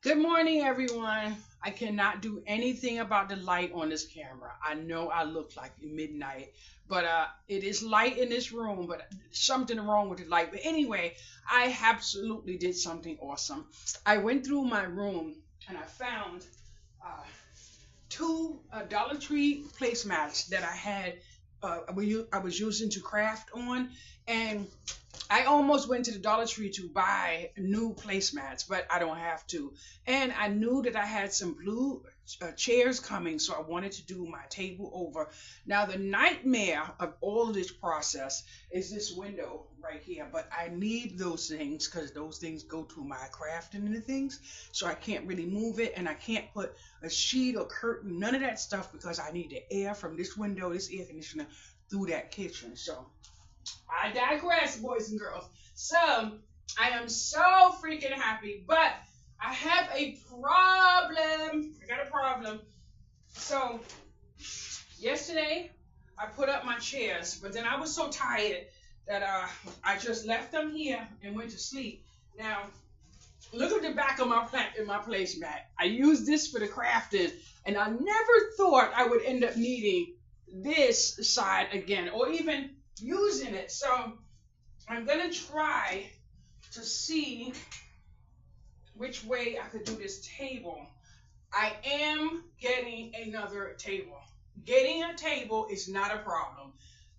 Good morning, everyone. I cannot do anything about the light on this camera. I know I look like midnight, but it is light in this room, but something wrong with the light. But anyway, I absolutely did something awesome. I went through my room and I found uh, two Dollar Tree placemats that I was using to craft on, and I almost went to the Dollar Tree to buy new placemats, but I don't have to. And I knew that I had some blue chairs coming, so I wanted to do my table over. Now, the nightmare of all of this process is this window right here, but I need those things because those things go to my crafting and the things, so I can't really move it, and I can't put a sheet or curtain, none of that stuff, because I need the air from this window, this air conditioner, through that kitchen. So I digress, boys and girls. So I am so freaking happy, but I have a problem. I got a problem. So yesterday I put up my chairs, but then I was so tired that I just left them here and went to sleep. Now look at the back of my plant in my placemat. I used this for the crafting, and I never thought I would end up needing this side again, or even using it. So I'm gonna try to see which way I could do this table. I am getting another table. Getting a table is not a problem.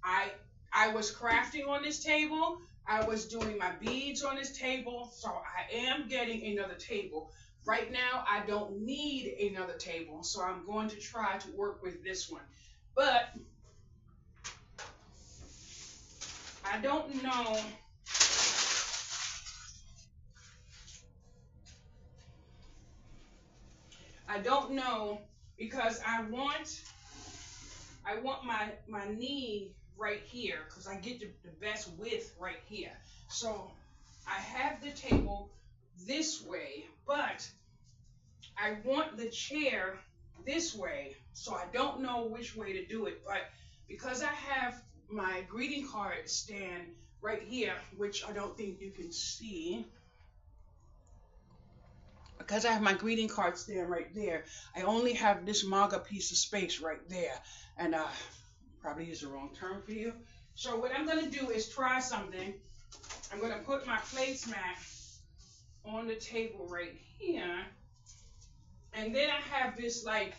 I I was crafting on this table. I was doing my beads on this table. So I am getting another table. Right now I don't need another table. So I'm going to try to work with this one. But I don't know. I don't know because I want my knee right here because I get the best width right here. So I have the table this way, but I want the chair this way. So I don't know which way to do it, but because I have my greeting card stand right here, which I don't think you can see, because I have my greeting card stand right there, I only have this MAGA piece of space right there. And probably use the wrong term for you. So what I'm gonna do is try something. I'm gonna put my placemat on the table right here. And then I have this like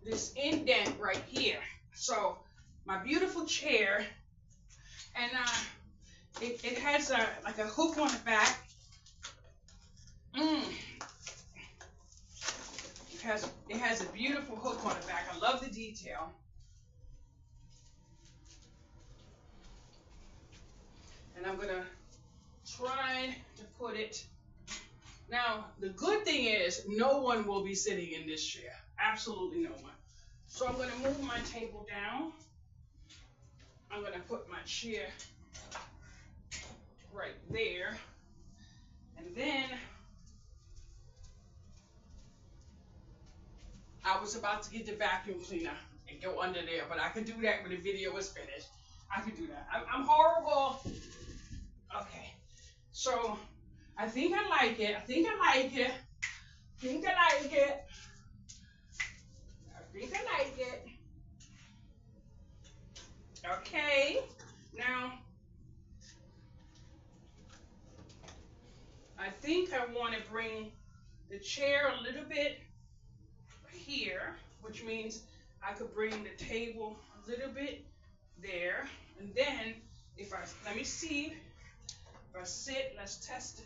this indent right here. So my beautiful chair, and it has a like a hook on the back. Mm, it has a beautiful hook on the back. I love the detail. And I'm gonna try to put it. Now, the good thing is no one will be sitting in this chair. Absolutely no one. So I'm gonna move my table down. I'm gonna put my chair right there. And then I was about to get the vacuum cleaner and go under there, but I could do that when the video was finished. I could do that. I'm horrible. Okay. So I think I like it. I think I like it. I think I like it. I think I like it. Okay. Now, I think I want to bring the chair a little bit here, which means I could bring the table a little bit there. And then let me see, if I sit, let's test the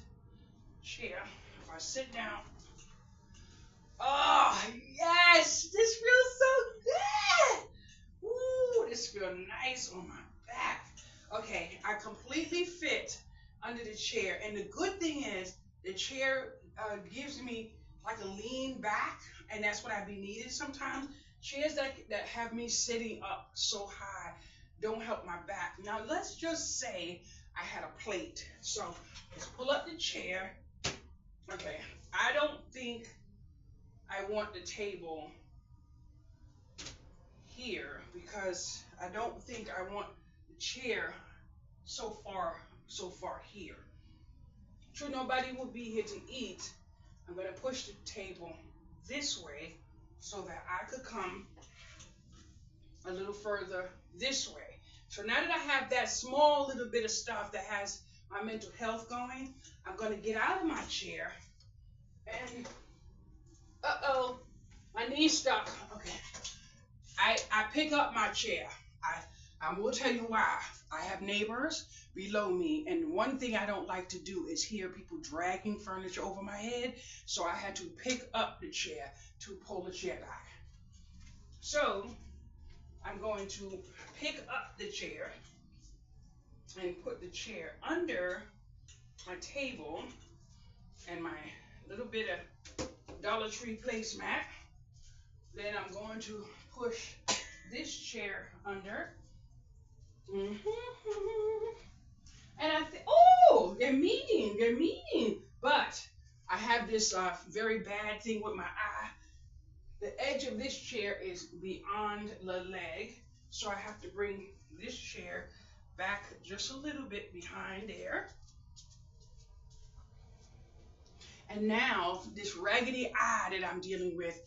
chair. If I sit down, oh, yes, this feels so good. Ooh, this feels nice on my back. Okay, I completely fit under the chair. And the good thing is the chair gives me like a lean back, and that's what I be needed sometimes. Chairs that have me sitting up so high don't help my back. Now let's just say I had a plate. So let's pull up the chair. Okay, I don't think I want the table here because I don't think I want the chair so far here. Sure, nobody will be here to eat, I'm going to push the table this way so that I could come a little further this way. So now that I have that small little bit of stuff that has my mental health going, I'm going to get out of my chair and, uh-oh, my knee's stuck. Okay. I pick up my chair. I will tell you why. I have neighbors below me, and one thing I don't like to do is hear people dragging furniture over my head, so I had to pick up the chair to pull the chair back. So I'm going to pick up the chair and put the chair under my table and my little bit of Dollar Tree placemat. Then I'm going to push this chair under. And I think, oh, they're meeting. But I have this very bad thing with my eye. The edge of this chair is beyond the leg, so I have to bring this chair back just a little bit behind there. And now this raggedy eye that I'm dealing with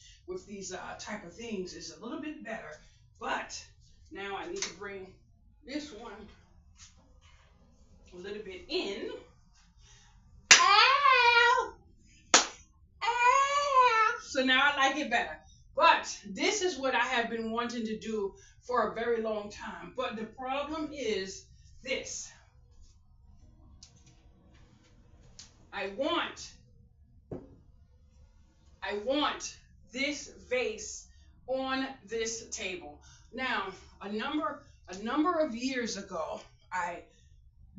these type of things is a little bit better. But now I need to bring this one a little bit in. Ow! Ow! So now I like it better. But this is what I have been wanting to do for a very long time. But the problem is this. I want this vase on this table. Now, a number of years ago, I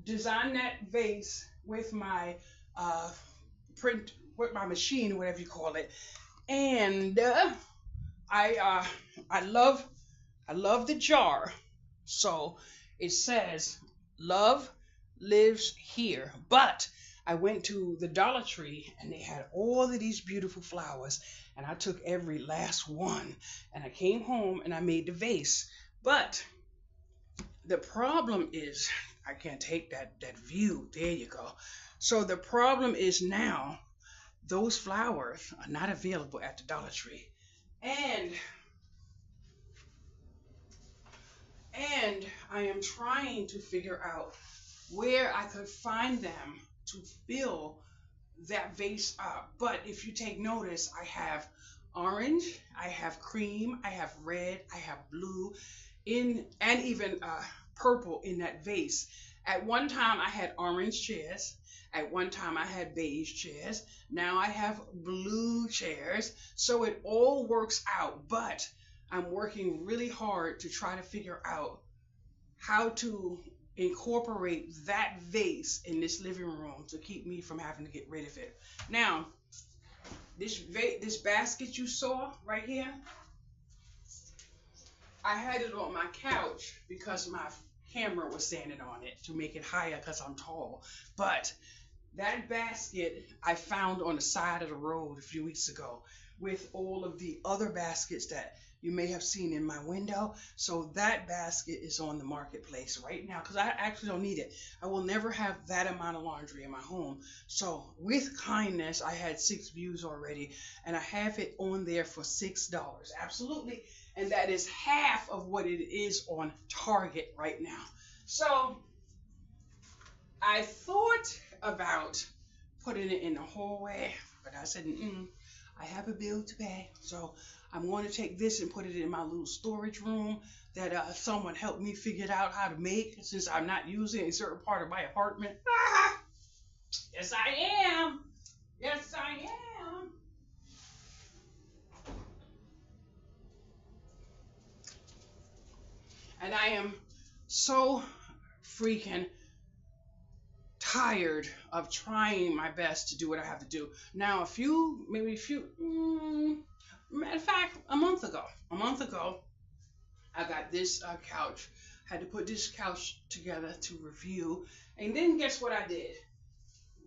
designed that vase with my with my machine, whatever you call it, and I love the jar. So it says love lives here, but I went to the Dollar Tree and they had all of these beautiful flowers, and I took every last one and I came home and I made the vase. But the problem is I can't take that view. There you go. So the problem is now those flowers are not available at the Dollar Tree. And I am trying to figure out where I could find them to fill that vase up. But if you take notice, I have orange, I have cream, I have red, I have blue, and even purple in that vase. At one time I had orange chairs. At one time I had beige chairs. Now I have blue chairs. So it all works out, but I'm working really hard to try to figure out how to incorporate that vase in this living room to keep me from having to get rid of it. Now, this basket you saw right here, I had it on my couch because my camera was standing on it to make it higher because I'm tall. But that basket I found on the side of the road a few weeks ago with all of the other baskets that you may have seen in my window. So that basket is on the marketplace right now because I actually don't need it. I will never have that amount of laundry in my home. So with kindness, I had 6 views already, and I have it on there for $6. Absolutely. And that is half of what it is on Target right now. So I thought about putting it in the hallway, but I said, I have a bill to pay. So I'm going to take this and put it in my little storage room that someone helped me figure out how to make, since I'm not using a certain part of my apartment. Yes, I am. Yes, I am. And I am so freaking tired of trying my best to do what I have to do. Now, matter of fact, a month ago, I got this couch. Had to put this couch together to review. And then guess what I did?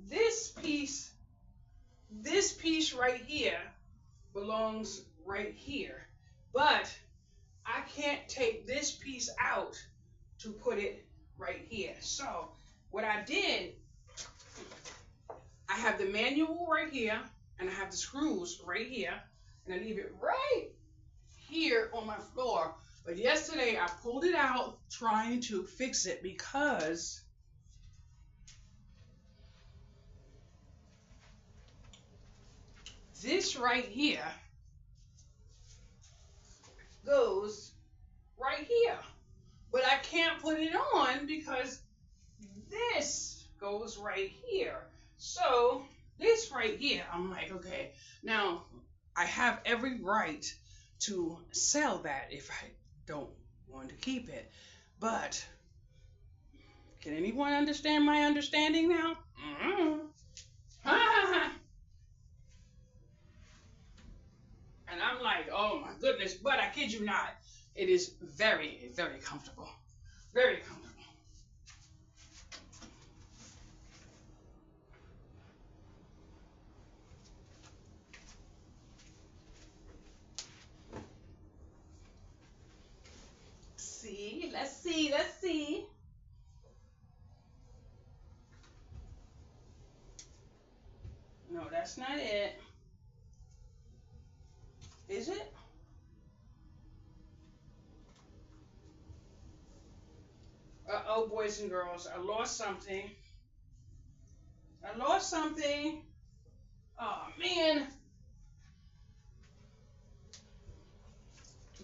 This piece right here belongs right here. But I can't take this piece out to put it right here. So what I did, I have the manual right here, and I have the screws right here, and I leave it right here on my floor. But yesterday I pulled it out trying to fix it because this right here goes right here. But I can't put it on because this goes right here. So this right here, I'm like, okay, now I have every right to sell that if I don't want to keep it. But can anyone understand my understanding now? Mm-hmm. And I'm like, oh my goodness, but I kid you not, it is very, very comfortable. Very comfortable. See, let's see, let's see. No, that's not it. Is it? Uh-oh, boys and girls, I lost something. I lost something. Oh, man.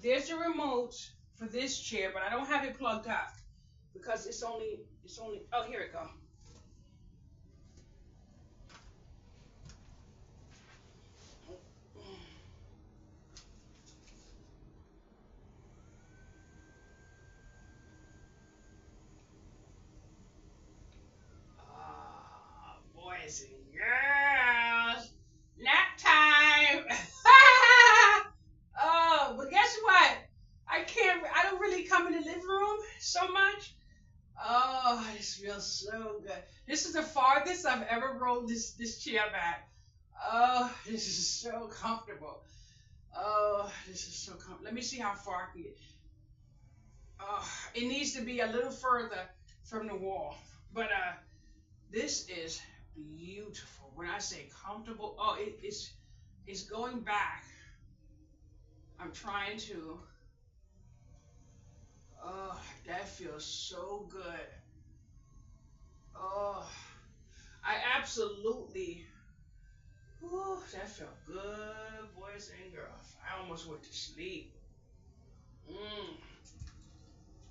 There's the remote for this chair, but I don't have it plugged up because it's only, oh, here it goes. Oh, boys and girls, nap time. Oh, but guess what? I don't really come in the living room so much. Oh, this feels so good. This is the farthest I've ever rolled this chair back. Oh, this is so comfortable. Oh, this is so comfortable. Let me see how far I can get. Oh, it needs to be a little further from the wall. But this is beautiful. When I say comfortable, oh, it's going back. I'm trying to. Oh, that feels so good. Oh, I absolutely. Oh, that felt good, boys and girls. I almost went to sleep. Mm,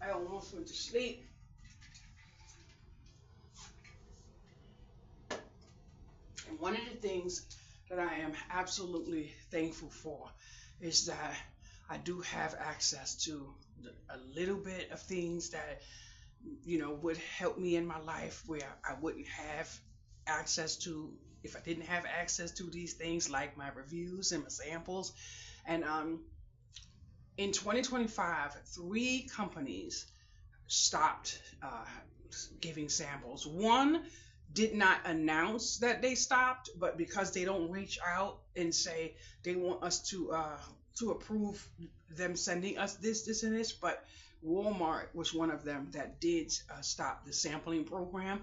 I almost went to sleep. And one of the things that I am absolutely thankful for is that I do have access to a little bit of things that would help me in my life where I wouldn't have access to if I didn't have access to these things like my reviews and my samples. And in 2025, 3 companies stopped giving samples. One did not announce that they stopped, but because they don't reach out and say they want us to approve them sending us this, and this, but Walmart was one of them that did stop the sampling program.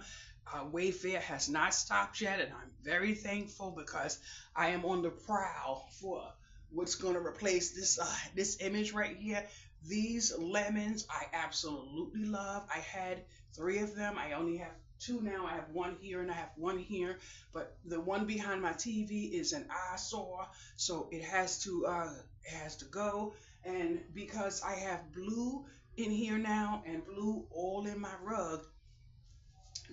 Wayfair has not stopped yet, and I'm very thankful because I am on the prowl for what's going to replace this image right here. These lemons I absolutely love. I had 3 of them. I only have 2 now. I have one here and I have one here, but the one behind my TV is an eyesore, so it has to go. And because I have blue in here now and blue all in my rug,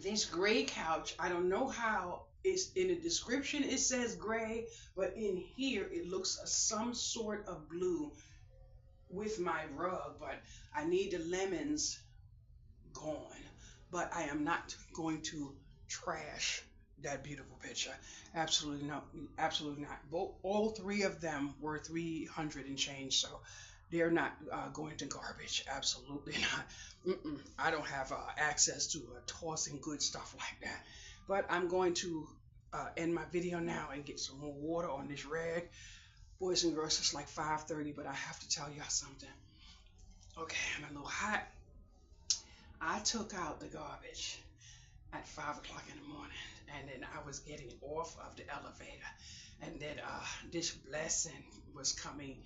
this gray couch, I don't know how. It's in the description it says gray, but in here it looks some sort of blue with my rug. But I need the lemons gone. But I am not going to trash that beautiful picture. Absolutely not. Absolutely not. All 3 of them were 300 and change, so they're not going to garbage. Absolutely not. I don't have access to tossing good stuff like that. But I'm going to end my video now and get some more water on this rag. Boys and girls, it's like 5:30, but I have to tell y'all something. Okay, I'm a little hot. I took out the garbage at 5 o'clock in the morning, and then I was getting off of the elevator, and then this blessing was coming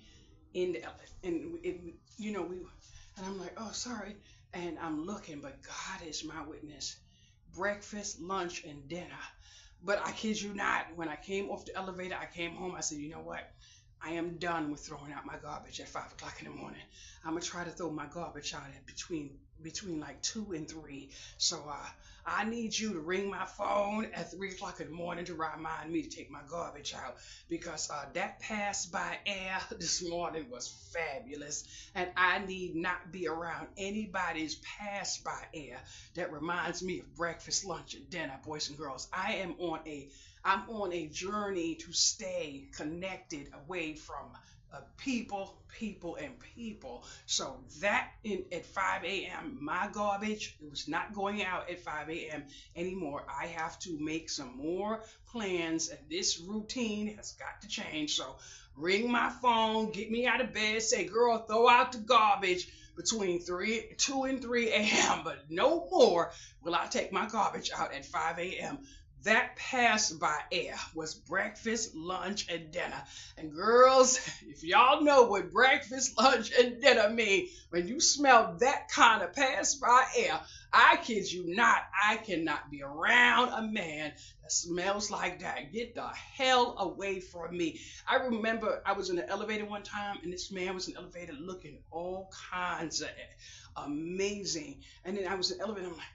in the elevator, and we, and I'm like, oh, sorry, and I'm looking, but God is my witness. Breakfast, lunch, and dinner. But I kid you not, when I came off the elevator, I came home. I said, you know what? I am done with throwing out my garbage at 5 o'clock in the morning. I'm gonna try to throw my garbage out at between like 2 and 3. So I need you to ring my phone at 3 o'clock in the morning to remind me to take my garbage out, because that pass by air this morning was fabulous, and I need not be around anybody's pass by air that reminds me of breakfast, lunch, and dinner, boys and girls. I'm on a journey to stay connected away from people. So at 5 a.m., my garbage, it was not going out at 5 a.m. anymore. I have to make some more plans, and this routine has got to change. So ring my phone, get me out of bed, say, girl, throw out the garbage between 2 and 3 a.m., but no more will I take my garbage out at 5 a.m. That pass by air was breakfast, lunch, and dinner. And girls, if y'all know what breakfast, lunch, and dinner mean, when you smell that kind of pass by air, I kid you not, I cannot be around a man that smells like that. Get the hell away from me. I remember I was in the elevator one time, and this man was in the elevator looking all kinds of amazing. And then I was in the elevator, I'm like,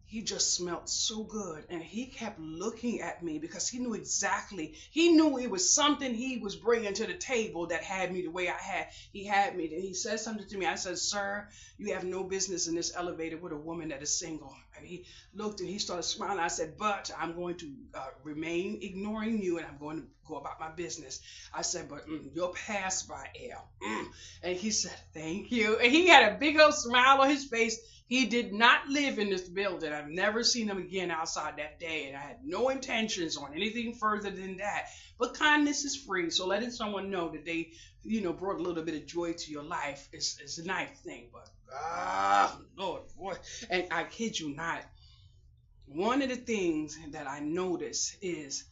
he just smelled so good, and he kept looking at me because he knew it was something he was bringing to the table that had me the way he had me. And he said something to me. I said, sir, you have no business in this elevator with a woman that is single. And he looked and he started smiling. I said, but I'm going to remain ignoring you, and I'm going to go about my business. I said, but you'll pass by air. And he said, thank you. And he had a big old smile on his face. He did not live in this building. I've never seen him again outside that day, and I had no intentions on anything further than that. But kindness is free, so letting someone know that they, brought a little bit of joy to your life is a nice thing. But Lord, boy, and I kid you not, one of the things that I notice is,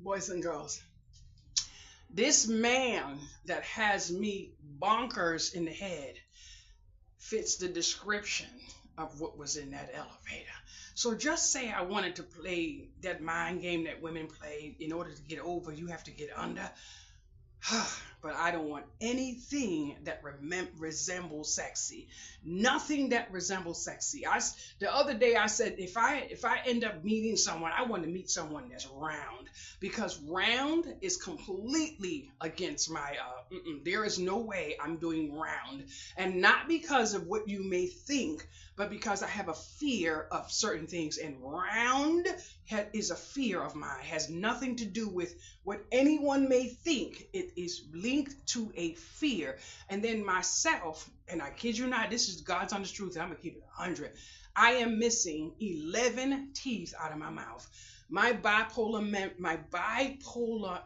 boys and girls, this man that has me bonkers in the head fits the description of what was in that elevator. So just say I wanted to play that mind game that women play. In order to get over, you have to get under. But I don't want anything that resembles sexy. Nothing that resembles sexy. The other day I said, if I end up meeting someone, I want to meet someone that's round, because round is completely against my. There is no way I'm doing round, and not because of what you may think, but because I have a fear of certain things, and round is a fear of mine. It has nothing to do with what anyone may think. It is linked to a fear. And then myself, and I kid you not, this is God's honest truth, and I'm gonna keep it 100. I am missing 11 teeth out of my mouth. My bipolar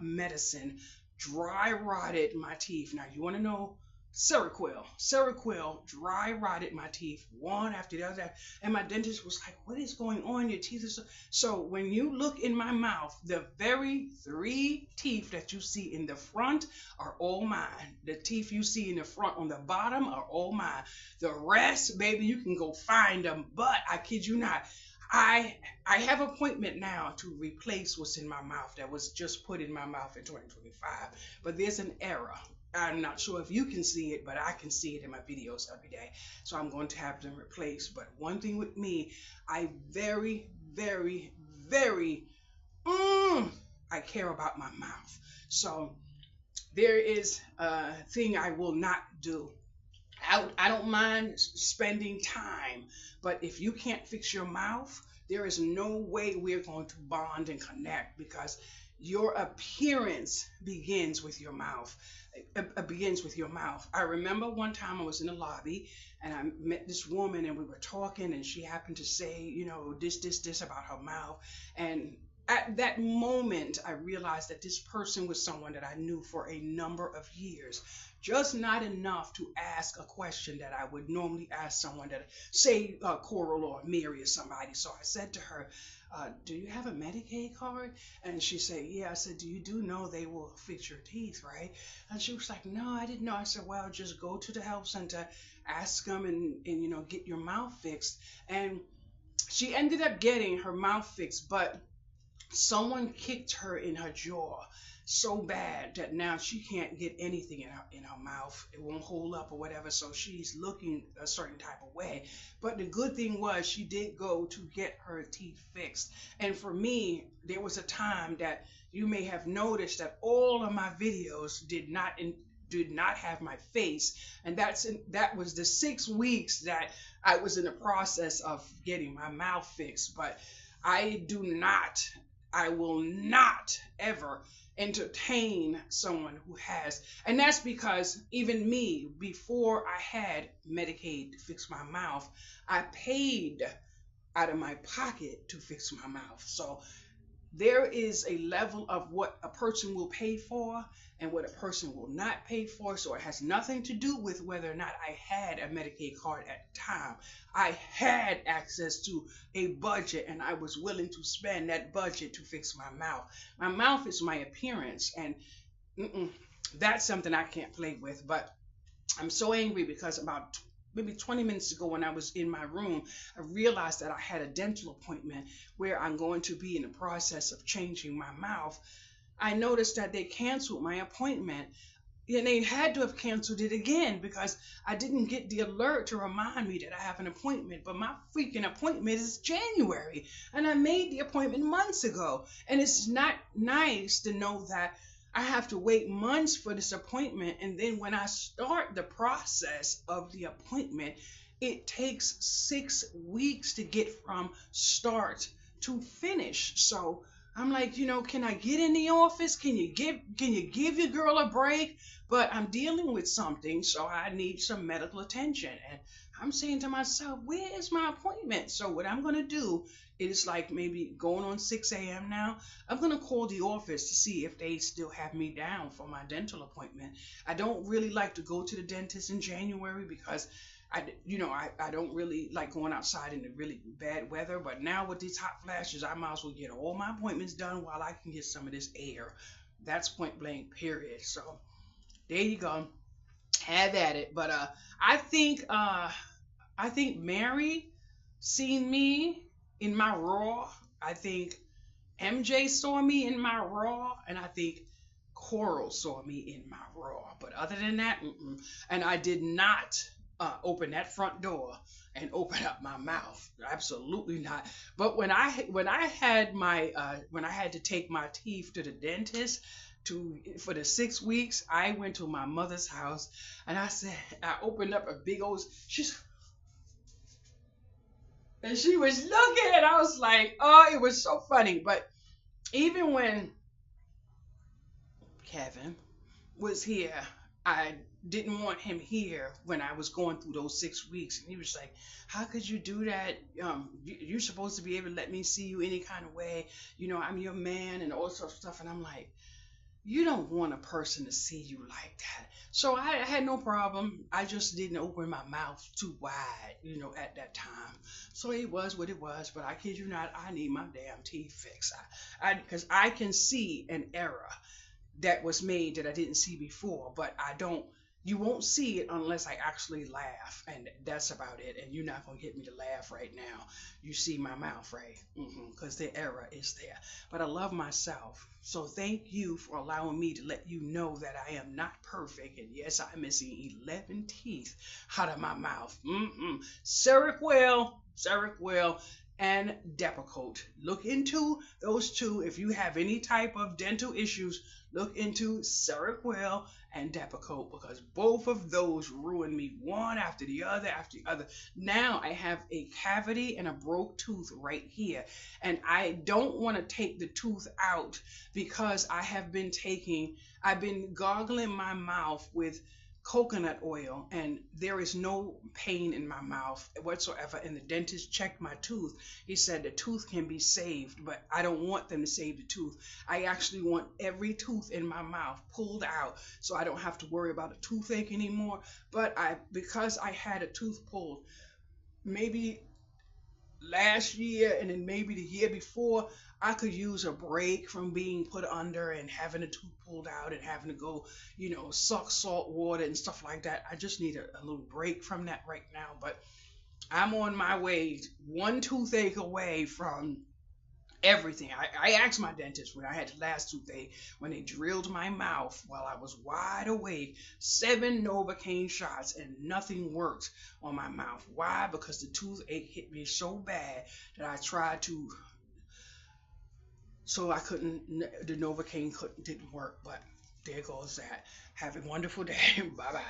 medicine dry rotted my teeth. Now you want to know? Seroquel dry rotted my teeth one after the other, and my dentist was like, what is going on? Your teeth are so when you look in my mouth, the very 3 teeth that you see in the front are all mine. The teeth you see in the front on the bottom are all mine. The rest, baby, you can go find them. But I kid you not, I have an appointment now to replace what's in my mouth that was just put in my mouth in 2025. But there's an error. I'm not sure if you can see it, but I can see it in my videos every day. So I'm going to have them replaced. But one thing with me, I very, very, very, I care about my mouth. So there is a thing I will not do. I don't mind spending time, but if you can't fix your mouth, there is no way we're going to bond and connect, because your appearance begins with your mouth. It begins with your mouth. I remember one time I was in the lobby and I met this woman and we were talking, and she happened to say, this about her mouth. And that moment, I realized that this person was someone that I knew for a number of years, just not enough to ask a question that I would normally ask someone that, say, Coral or Mary or somebody. So I said to her, do you have a Medicaid card? And she said, yeah. I said, do know they will fix your teeth, right? And she was like, no, I didn't know. I said, well, just go to the health center, ask them, and get your mouth fixed. And she ended up getting her mouth fixed, but someone kicked her in her jaw so bad that now she can't get anything in her mouth. It won't hold up or whatever, so she's looking a certain type of way. But the good thing was she did go to get her teeth fixed. And for me, there was a time that you may have noticed that all of my videos did not have my face, and that was the 6 weeks that I was in the process of getting my mouth fixed. But I will not ever entertain someone who has, and that's because even me, before I had Medicaid to fix my mouth, I paid out of my pocket to fix my mouth. So there is a level of what a person will pay for and what a person will not pay for. So it has nothing to do with whether or not I had a Medicaid card at the time. I had access to a budget, and I was willing to spend that budget to fix my mouth. My mouth is my appearance, and that's something I can't play with. But I'm so angry because about maybe 20 minutes ago, when I was in my room, I realized that I had a dental appointment where I'm going to be in the process of changing my mouth. I noticed that they canceled my appointment, and they had to have canceled it again because I didn't get the alert to remind me that I have an appointment. But my freaking appointment is January, and I made the appointment months ago. And it's not nice to know that I have to wait months for this appointment, and then when I start the process of the appointment, it takes 6 weeks to get from start to finish. So I'm like, can I get in the office? Can you give your girl a break? But I'm dealing with something, so I need some medical attention. And I'm saying to myself, where is my appointment? So what I'm going to do is, like, maybe going on 6 a.m. now, I'm going to call the office to see if they still have me down for my dental appointment. I don't really like to go to the dentist in January because I don't really like going outside in the really bad weather. But now with these hot flashes, I might as well get all my appointments done while I can get some of this air. That's point blank, period. So there you go. Have at it. But I think Mary seen me in my raw. I think MJ saw me in my raw, and I think Coral saw me in my raw. But other than that, and I did not open that front door and open up my mouth. Absolutely not. But when I had to take my teeth to the dentist for the 6 weeks, I went to my mother's house, and I opened up a big old. And she was looking, and I was like, oh, it was so funny. But even when Kevin was here, I didn't want him here when I was going through those 6 weeks. And he was like, how could you do that? You're supposed to be able to let me see you any kind of way. I'm your man and all sorts of stuff. And I'm like, you don't want a person to see you like that. So I had no problem. I just didn't open my mouth too wide, at that time. So it was what it was. But I kid you not, I need my damn teeth fixed. Because I can see an error that was made that I didn't see before. But you won't see it unless I actually laugh. And that's about it. And you're not going to get me to laugh right now. You see my mouth, right? Because the error is there. But I love myself. So thank you for allowing me to let you know that I am not perfect. And yes, I'm missing 11 teeth out of my mouth. Seroquel, and Depakote. Look into those two. If you have any type of dental issues, look into Seroquel and Depakote, because both of those ruined me, one after the other after the other. Now I have a cavity and a broke tooth right here, and I don't want to take the tooth out because I've been gargling my mouth with coconut oil, and there is no pain in my mouth whatsoever. And the dentist checked my tooth. He said the tooth can be saved, but I don't want them to save the tooth. I actually want every tooth in my mouth pulled out so I don't have to worry about a toothache anymore. But because I had a tooth pulled maybe last year and then maybe the year before, I could use a break from being put under and having a tooth pulled out and having to go, suck salt water and stuff like that. I just need a little break from that right now. But I'm on my way, one toothache away from everything. I asked my dentist when I had the last toothache, when they drilled my mouth while I was wide awake, 7 Novocaine shots, and nothing worked on my mouth. Why? Because the toothache hit me so bad that I tried to, so I couldn't, the Novocaine didn't work. But there goes that. Have a wonderful day. Bye bye.